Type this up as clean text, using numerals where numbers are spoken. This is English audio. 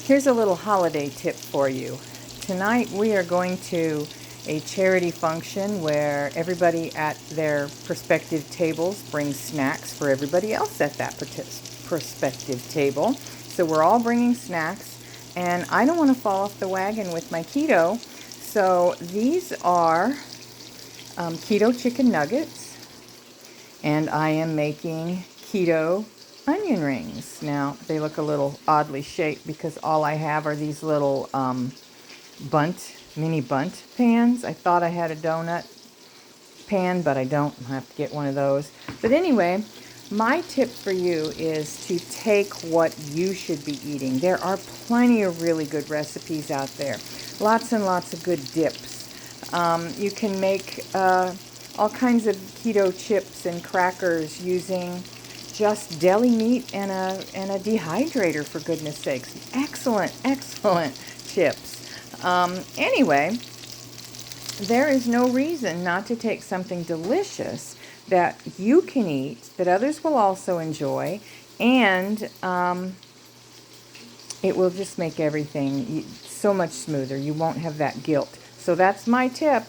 Here's a little holiday tip for you. Tonight we are going to a charity function where everybody at their prospective tables brings snacks for everybody else at that prospective table. So we're all bringing snacks, and I don't want to fall off the wagon with my keto. So these are keto chicken nuggets, and I am making keto onion rings. Now, they look a little oddly shaped because all I have are these little mini bunt pans. I thought I had a donut pan, but I don't. I have to get one of those. But anyway, my tip for you is to take what you should be eating. There are plenty of really good recipes out there. Lots and lots of good dips. You can make all kinds of keto chips and crackers using just deli meat and a dehydrator, for goodness sakes. Excellent, excellent chips. Anyway, there is no reason not to take something delicious that you can eat, that others will also enjoy, and it will just make everything so much smoother. You won't have that guilt. So that's my tip.